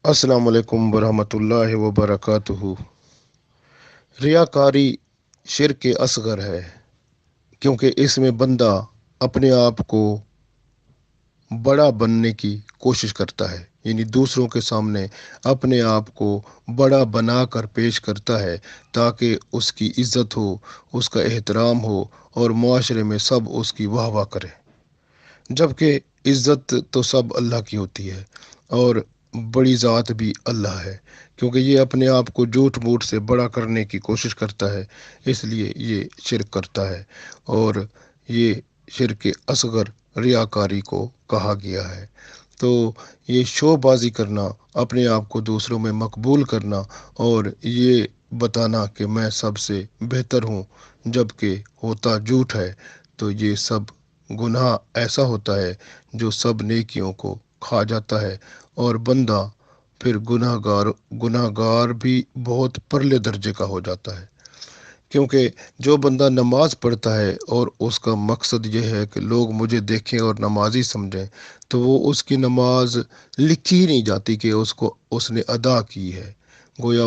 अस्सलाम वालेकुम वरहमतुल्लाहि वबरकातुहू। रियाकारी शिर्क असगर है, क्योंकि इसमें बंदा अपने आप को बड़ा बनने की कोशिश करता है, यानी दूसरों के सामने अपने आप को बड़ा बनाकर पेश करता है ताकि उसकी इज्जत हो, उसका एहतराम हो और मुआशरे में सब उसकी वाह वाह करें। जबकि इज्जत तो सब अल्लाह की होती है और बड़ी ज़ात भी अल्लाह है, क्योंकि ये अपने आप को झूठ मूठ से बड़ा करने की कोशिश करता है, इसलिए ये शिरक करता है। और ये शिरक असगर रियाकारी को कहा गया है। तो ये शोबाजी करना, अपने आप को दूसरों में मकबूल करना और ये बताना कि मैं सबसे बेहतर हूँ, जबकि होता झूठ है, तो ये सब गुनाह ऐसा होता है जो सब नेकियों को खा जाता है और बंदा फिर गुनाहगार गुनाहगार भी बहुत परले दर्जे का हो जाता है। क्योंकि जो बंदा नमाज पढ़ता है और उसका मकसद यह है कि लोग मुझे देखें और नमाजी समझें, तो वो उसकी नमाज लिखी ही नहीं जाती कि उसको उसने अदा की है। गोया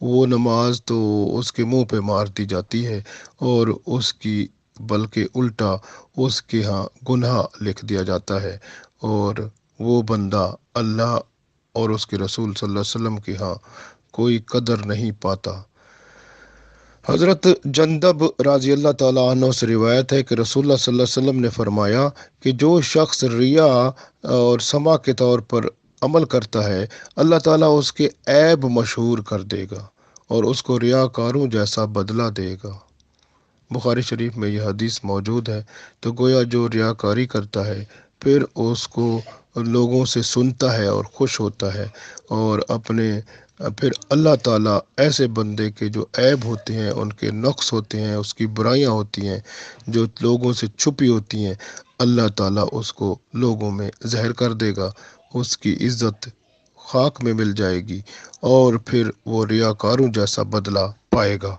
वो नमाज तो उसके मुंह पे मार दी जाती है और उसकी बल्कि उल्टा उसके यहाँ गुनाह लिख दिया जाता है और वो बंदा अल्लाह और उसके रसूल सल्लल्लाहु अलैहि वसल्लम के यहाँ कोई कदर नहीं पाता। हज़रत जंदब राजी अल्लाह ताला अन्हु से रिवायत है कि रसूलुल्लाह सल्लल्लाहु अलैहि वसल्लम ने फरमाया कि जो शख्स रिया और समा के तौर पर अमल करता है, अल्लाह ताला उसके ऐब मशहूर कर देगा और उसको रियाकारों जैसा बदला देगा। बुखारी शरीफ में यह हदीस मौजूद है। तो गोया जो रियाकारी करता है फिर उसको लोगों से सुनता है और खुश होता है और अपने फिर अल्लाह ताला ऐसे बंदे के जो ऐब होते हैं, उनके नुक्स होते हैं, उसकी बुराइयां होती हैं जो लोगों से छुपी होती हैं, अल्लाह ताला उसको लोगों में ज़ाहिर कर देगा, उसकी इज्जत खाक में मिल जाएगी और फिर वो रियाकारों जैसा बदला पाएगा।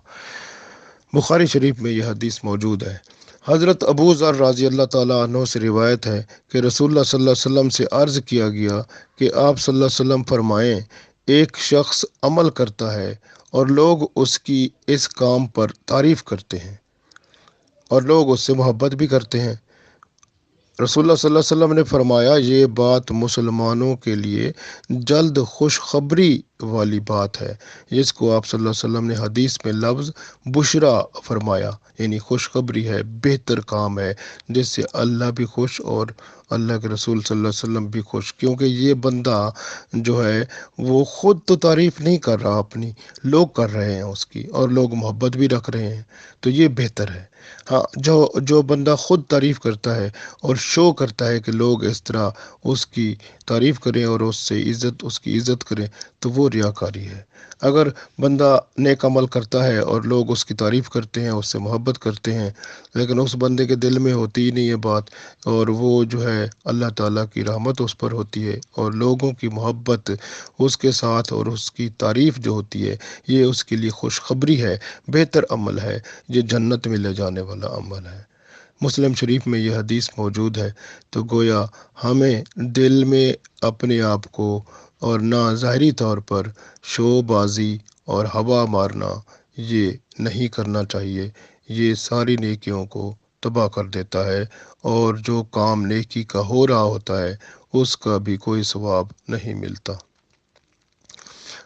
बुखारी शरीफ में यह हदीस मौजूद है। हज़रत अबू ज़र राज़ी अल्लाह ताला अन्हु से रिवायत है कि रसूलुल्लाह सल्लल्लाहु अलैहि वसल्लम से अर्ज़ किया गया कि आप सल्लल्लाहु अलैहि वसल्लम फरमाएं, एक शख्स अमल करता है और लोग उसकी इस काम पर तारीफ़ करते हैं और लोग उससे मोहब्बत भी करते हैं। रसूलुल्लाह सल्लल्लाहु अलैहि वसल्लम ने फरमाया, ये बात मुसलमानों के लिए जल्द खुशखबरी वाली बात है, जिसको आप सल्लल्लाहु अलैहि वसल्लम ने हदीस में लफ्ज़ बुशरा फरमाया, यानी खुशखबरी है, बेहतर काम है, जिससे अल्लाह भी खुश और अल्लाह के रसूल सल्लल्लाहु अलैहि वसल्लम भी खुश। क्योंकि ये बंदा जो है वो खुद तो तारीफ़ नहीं कर रहा अपनी, लोग कर रहे हैं उसकी और लोग मोहब्बत भी रख रहे हैं, तो ये बेहतर है। हाँ, जो जो बंदा खुद तारीफ़ करता है और शो करता है कि लोग इस तरह उसकी तारीफ़ करें और उसकी इज़्ज़त करें, तो वो रियाकारी है। अगर बंदा नेक अमल करता है और लोग उसकी तारीफ़ करते हैं, उससे मोहब्बत करते हैं, लेकिन उस बंदे के दिल में होती ही नहीं है बात और वो जो है अल्लाह ताला की रहमत उस पर होती है और लोगों की मोहब्बत उसके साथ और उसकी तारीफ़ जो होती है, ये उसके लिए खुशखबरी है, बेहतर अमल है, ये जन्नत में ले जाने वाला अमल है। मुस्लिम शरीफ में यह हदीस मौजूद है। तो गोया हमें दिल में अपने आप को और ना ज़ाहरी तौर पर शोबाजी और हवा मारना ये नहीं करना चाहिए। ये सारी नेकियों को तबाह कर देता है और जो काम नेकी का हो रहा होता है उसका भी कोई सवाब नहीं मिलता।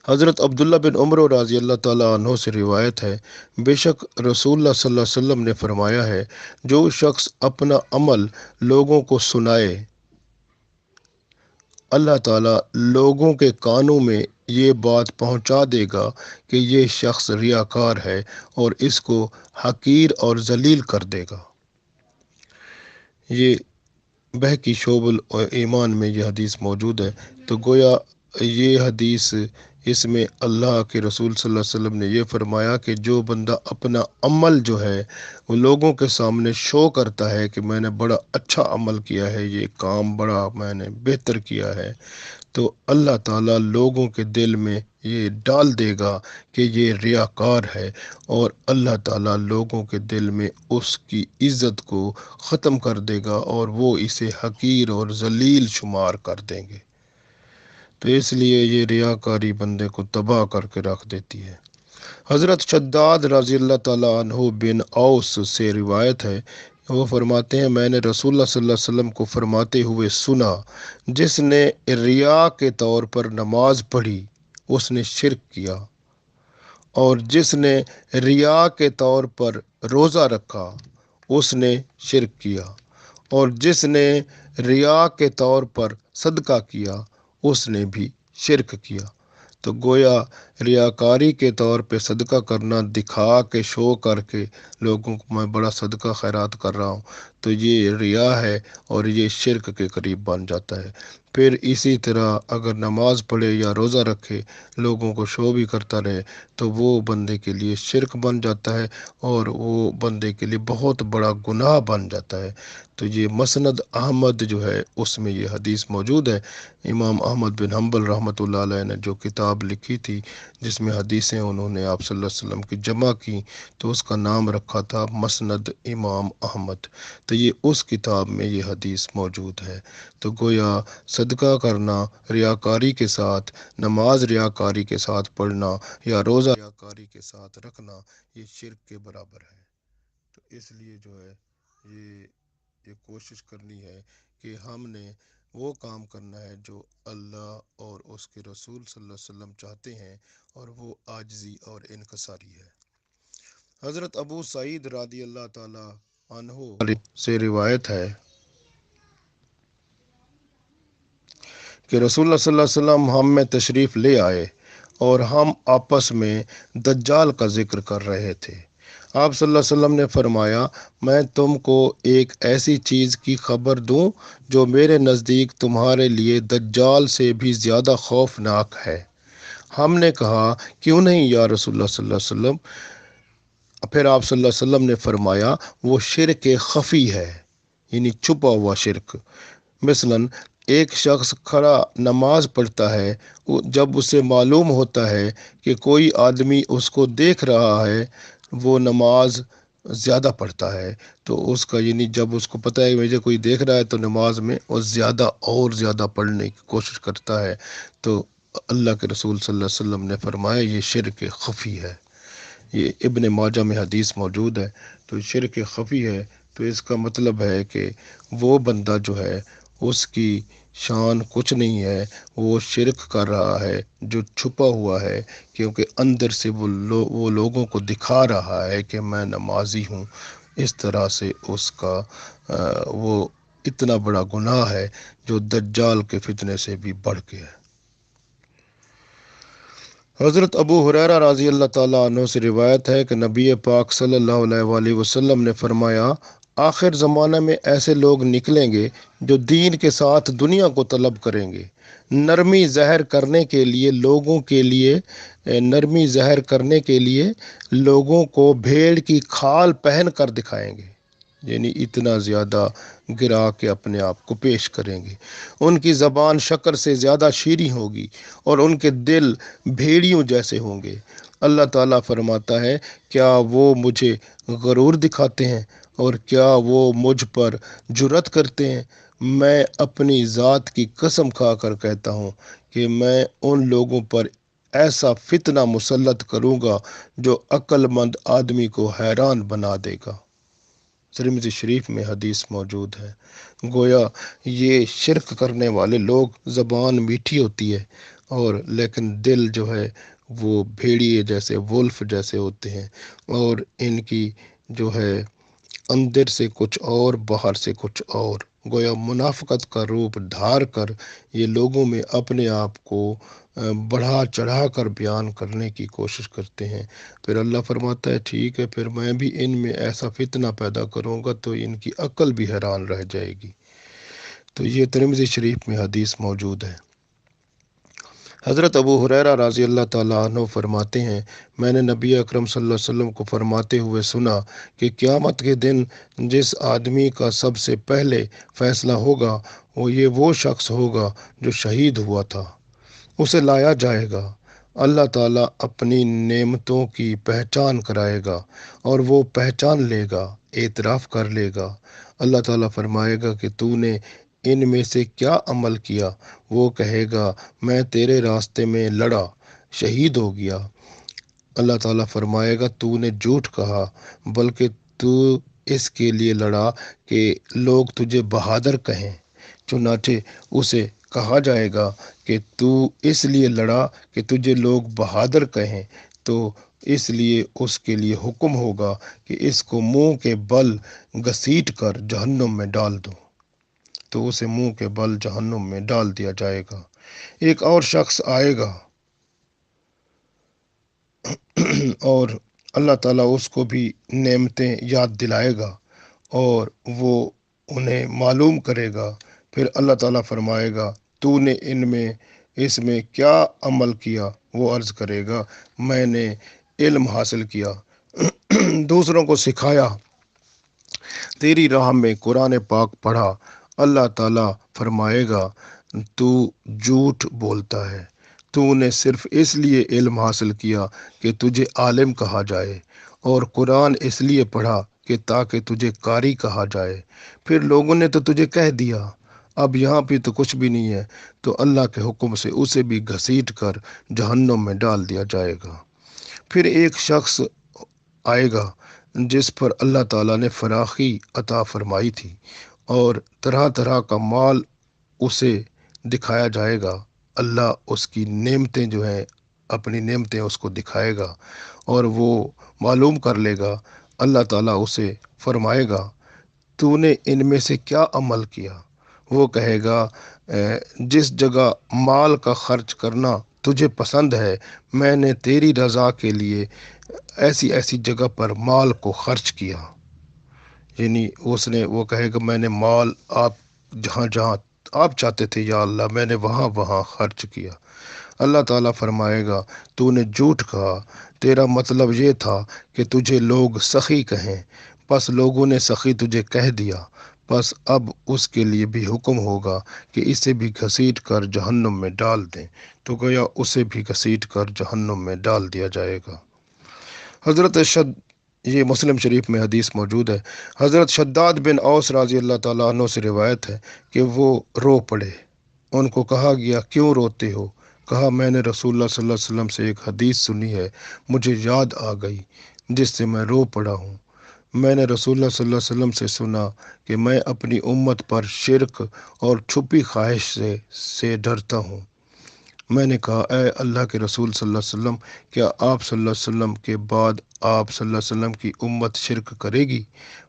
हज़रत अब्दुल्ला बिन उमर राज़ी अल्लाह ताला अन्हो से रिवायत है, बेशक रसूलुल्लाह सल्लल्लाहु अलैहि वसल्लम ने फरमाया है, जो शख्स अपना अमल लोगों को सुनाए, अल्लाह ताला लोगों के कानों में ये बात पहुंचा देगा कि ये शख्स रियाकार है और इसको हकीर और जलील कर देगा। ये बहकी शोबुल और ईमान में यह हदीस मौजूद है। तो गोया ये हदीस, इसमें अल्लाह के रसूल सल्लल्लाहु अलैहि वसल्लम ने ये फरमाया कि जो बंदा अपना अमल जो है वो लोगों के सामने शो करता है कि मैंने बड़ा अच्छा अमल किया है, ये काम बड़ा मैंने बेहतर किया है, तो अल्लाह ताला लोगों के दिल में ये डाल देगा कि ये रियाकार है और अल्लाह ताला लोगों के दिल में उसकी इज़्ज़त को ख़त्म कर देगा और वो इसे हकीर और जलील शुमार कर देंगे। तो इसलिए ये रियाकारी बंदे को तबाह करके रख देती है। हज़रत शद्दाद रज़ी अल्लाह ताला अन्हु बिन औस से रिवायत है, वो फरमाते हैं मैंने रसूलुल्लाह सल्लल्लाहु अलैहि वसल्लम को फरमाते हुए सुना, जिसने रिया के तौर पर नमाज पढ़ी उसने शिरक किया, और जिसने रिया के तौर पर रोज़ा रखा उसने शिरक किया, और जिसने रिया के तौर पर सदका किया उसने भी शिरक किया। तो गोया रियाकारी के तौर पे सदका करना, दिखा के शो करके लोगों को मैं बड़ा सदका खैरात कर रहा हूँ, तो ये रिया है और ये शिरक के करीब बन जाता है। फिर इसी तरह अगर नमाज पढ़े या रोज़ा रखे, लोगों को शो भी करता रहे, तो वो बंदे के लिए शिरक बन जाता है और वो बंदे के लिए बहुत बड़ा गुनाह बन जाता है। तो ये मसनद अहमद जो है उसमें ये हदीस मौजूद है। इमाम अहमद बिन हम्बल रहमतुल्लाह अलैह ने जो किताब लिखी थी जिसमें हदीसें उन्होंने आप सल्लल्लाहु अलैहि वसल्लम की जमा की, तो उसका नाम रखा था मसनद इमाम अहमद। तो ये उस किताब में ये हदीस मौजूद है। तो गोया सदका करना रियाकारी के साथ, नमाज रियाकारी के साथ पढ़ना या रोज़ा रियाकारी के साथ रखना, ये शिरक के बराबर है। तो इसलिए जो है ये कोशिश करनी है कि हमने वो काम करना है जो अल्लाह और उसके रसूल सल्लल्लाहु अलैहि वसल्लम चाहते हैं, और वो आजिज़ी और इनकसारी है। हज़रत अबू सईद रज़ी अल्लाह ताला अन्हु से रिवायत है कि रसूलुल्लाह सल्लल्लाहु अलैहि वसल्लम हम में तशरीफ़ ले आए और हम आपस में दज्जाल का जिक्र कर रहे थे। आप सल्लल्लाहु अलैहि वसल्लम ने फरमाया, मैं तुमको एक ऐसी चीज़ की खबर दूं जो मेरे नज़दीक तुम्हारे लिए दज्जाल से भी ज़्यादा खौफनाक है। हमने कहा, क्यों नहीं या रसूलुल्लाह सल्लल्लाहु अलैहि वसल्लम? फिर आप सल्लल्लाहु अलैहि वसल्लम ने फरमाया, वो शिरक खफ़ी है, यानी छुपा हुआ शिरक। मिसलन एक शख्स खड़ा नमाज पढ़ता है, जब उसे मालूम होता है कि कोई आदमी उसको देख रहा है, वो नमाज ज़्यादा पढ़ता है, तो उसका यानी जब उसको पता है कि मुझे कोई देख रहा है, तो नमाज में वो ज़्यादा और ज़्यादा पढ़ने की कोशिश करता है। तो अल्लाह के रसूल सल्लल्लाहु अलैहि वसल्लम ने फरमाया ये शिरक खफ़ी है। ये इब्न माजा में हदीस मौजूद है। तो शिरक खफ़ी है, तो इसका मतलब है कि वो बंदा जो है उसकी शान कुछ नहीं है, वो शिरक कर रहा है जो छुपा हुआ है, क्योंकि अंदर से वो लोगों को दिखा रहा है कि मैं नमाजी हूँ। इस तरह से उसका वो इतना बड़ा गुनाह है जो दज्जाल के फितने से भी बढ़ के है। हज़रत अबू हुरैरा रज़ी अल्लाह ताला अन्हु से रिवायत है कि नबी पाक सल्लल्लाहु अलैहि वसल्लम ने फरमाया, आखिर ज़माने में ऐसे लोग निकलेंगे जो दीन के साथ दुनिया को तलब करेंगे, नरमी ज़हर करने के लिए लोगों के लिए नरमी ज़हर करने के लिए लोगों को भेड़ की खाल पहन कर दिखाएंगे, यानी इतना ज़्यादा गिरा के अपने आप को पेश करेंगे। उनकी ज़बान शक्कर से ज़्यादा शीरी होगी और उनके दिल भेड़ियों जैसे होंगे। अल्लाह ताला फरमाता है, क्या वो मुझे गरूर दिखाते हैं और क्या वो मुझ पर जुरत करते हैं? मैं अपनी ज़ात की कसम खाकर कहता हूँ कि मैं उन लोगों पर ऐसा फितना मुसल्लत करूँगा जो अक्लमंद आदमी को हैरान बना देगा। तिरमिज़ी शरीफ में हदीस मौजूद है। गोया ये शिरक करने वाले लोग, ज़बान मीठी होती है और लेकिन दिल जो है वो भेड़िए जैसे, वुल्फ जैसे होते हैं, और इनकी जो है अंदर से कुछ और बाहर से कुछ और। गोया मुनाफिकत का रूप धार कर ये लोगों में अपने आप को बढ़ा चढ़ा कर बयान करने की कोशिश करते हैं। फिर अल्लाह फरमाता है, ठीक है, फिर मैं भी इनमें ऐसा फितना पैदा करूँगा तो इनकी अक्ल भी हैरान रह जाएगी। तो ये तिरमिज़ी शरीफ में हदीस मौजूद है। हज़रत अबू हुरैरा रज़ी अल्लाह ताला अन्हु फरमाते हैं, मैंने नबी अकरम सल्लल्लाहु अलैहि वसल्लम को फरमाते हुए सुना कि क़यामत के दिन जिस आदमी का सबसे पहले फ़ैसला होगा वो शख्स होगा जो शहीद हुआ था। उसे लाया जाएगा, अल्लाह ताला अपनी नेमतों की पहचान कराएगा और वो पहचान लेगा, एतराफ़ कर लेगा। अल्लाह ताला फरमाएगा कि तूने इनमें से क्या अमल किया? वो कहेगा मैं तेरे रास्ते में लड़ा, शहीद हो गया। अल्लाह ताला फरमाएगा तूने झूठ कहा, बल्कि तू इसके लिए लड़ा कि लोग तुझे बहादुर कहें। चुनाचे उसे कहा जाएगा कि तू इसलिए लड़ा कि तुझे लोग बहादुर कहें, तो इसलिए उसके लिए हुक्म होगा कि इसको मुंह के बल घसीट कर जहन्नुम में डाल दो। तो उसे मुंह के बल जहन्नुम में डाल दिया जाएगा। एक और शख्स आएगा और अल्लाह ताला उसको भी नेमतें याद दिलाएगा और वो उन्हें मालूम करेगा। फिर अल्लाह ताला फरमाएगा तूने इनमें इसमें क्या अमल किया? वो अर्ज़ करेगा मैंने इल्म हासिल किया, दूसरों को सिखाया, तेरी राह में कुरान पाक पढ़ा। अल्लाह ताला फरमाएगा तू झूठ बोलता है, तूने सिर्फ इसलिए इल्म हासिल किया कि तुझे आलिम कहा जाए, और कुरान इसलिए पढ़ा कि ताकि तुझे कारी कहा जाए। फिर लोगों ने तो तुझे कह दिया, अब यहाँ पे तो कुछ भी नहीं है, तो अल्लाह के हुक्म से उसे भी घसीट कर जहन्नुम में डाल दिया जाएगा। फिर एक शख्स आएगा जिस पर अल्लाह ताला ने फराखी अता फरमाई थी और तरह तरह का माल उसे दिखाया जाएगा। अल्लाह उसकी नेमतें जो हैं, अपनी नेमतें उसको दिखाएगा और वो मालूम कर लेगा। अल्लाह ताला उसे फरमाएगा तूने इनमें से क्या अमल किया? वो कहेगा जिस जगह माल का खर्च करना तुझे पसंद है, मैंने तेरी रज़ा के लिए ऐसी ऐसी जगह पर माल को खर्च किया। यानी उसने वो कहेगा मैंने माल आप जहाँ जहाँ आप चाहते थे या अल्लाह, मैंने वहाँ वहाँ खर्च किया। अल्लाह ताला फरमाएगा तूने झूठ कहा, तेरा मतलब ये था कि तुझे लोग सखी कहें, बस लोगों ने सखी तुझे कह दिया, बस अब उसके लिए भी हुक्म होगा कि इसे भी घसीट कर जहन्नुम में डाल दें। तो गया उसे भी घसीट कर जहन्नुम में डाल दिया जाएगा। हज़रत शद ये मुस्लिम शरीफ में हदीस मौजूद है। हज़रत शद्दाद बिन औस रज़ी अल्लाह ताला अन्हु से रिवायत है कि वो रो पड़े। उनको कहा गया क्यों रोते हो? कहा मैंने रसूलुल्लाह सल्लल्लाहु अलैहि वसल्लम से एक हदीस सुनी है, मुझे याद आ गई, जिससे मैं रो पड़ा हूँ। मैंने रसूलुल्लाह सल्लल्लाहु अलैहि वसल्लम से सुना कि मैं अपनी उम्मत पर शिरक और छुपी ख्वाहिश से डरता हूँ। मैंने कहा ए अल्लाह के रसूल सल्लल्लाहु अलैहि वसल्लम, क्या आप सल्लल्लाहु अलैहि वसल्लम के बाद आप सल्लल्लाहु अलैहि वसल्लम की उम्मत शिरक करेगी?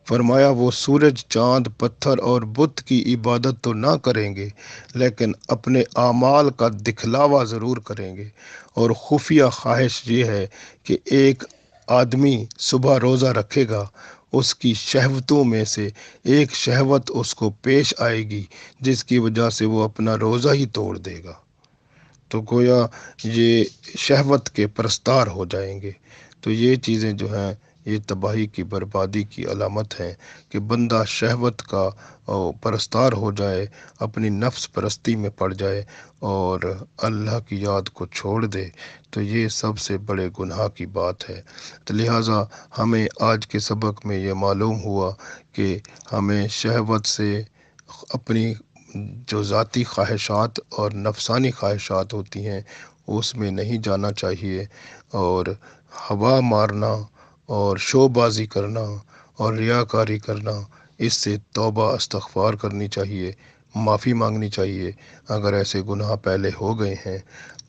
फरमाया वो सूरज, चांद, पत्थर और बुत की इबादत तो ना करेंगे, लेकिन अपने आमाल का दिखलावा ज़रूर करेंगे। और खुफिया ख्वाहिश ये है कि एक आदमी सुबह रोज़ा रखेगा, उसकी शहवतों में से एक शहवत उसको पेश आएगी जिसकी वजह से वो अपना रोज़ा ही तोड़ देगा। तो गोया ये शहवत के परस्तार हो जाएंगे। तो ये चीज़ें जो हैं ये तबाही की, बर्बादी की अलामत है कि बंदा शहवत का परस्तार हो जाए, अपनी नफ्स परस्ती में पड़ जाए और अल्लाह की याद को छोड़ दे। तो ये सबसे बड़े गुनाह की बात है। तो लिहाजा हमें आज के सबक में ये मालूम हुआ कि हमें शहवत से अपनी जो ज़ाती ख्वाहिशात और नफसानी ख्वाहिशात होती हैं उसमें नहीं जाना चाहिए, और हवा मारना और शोबाजी करना और रियाकारी करना, इससे तौबा इस्तग़फ़ार करनी चाहिए, माफ़ी मांगनी चाहिए अगर ऐसे गुनाह पहले हो गए हैं,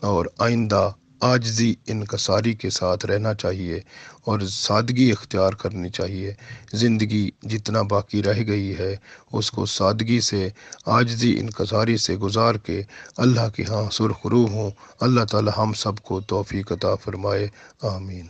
और आइंदा आजिज़ी इनकसारी के साथ रहना चाहिए और सादगी इख्तियार करनी चाहिए। ज़िंदगी जितना बाकी रह गई है उसको सादगी से, आजिज़ी इनकसारी से गुजार के अल्लाह के यहाँ सुरखरू हों। अल्लाह ताला हम सबको तौफ़ीक़ अता फ़रमाए। आमीन।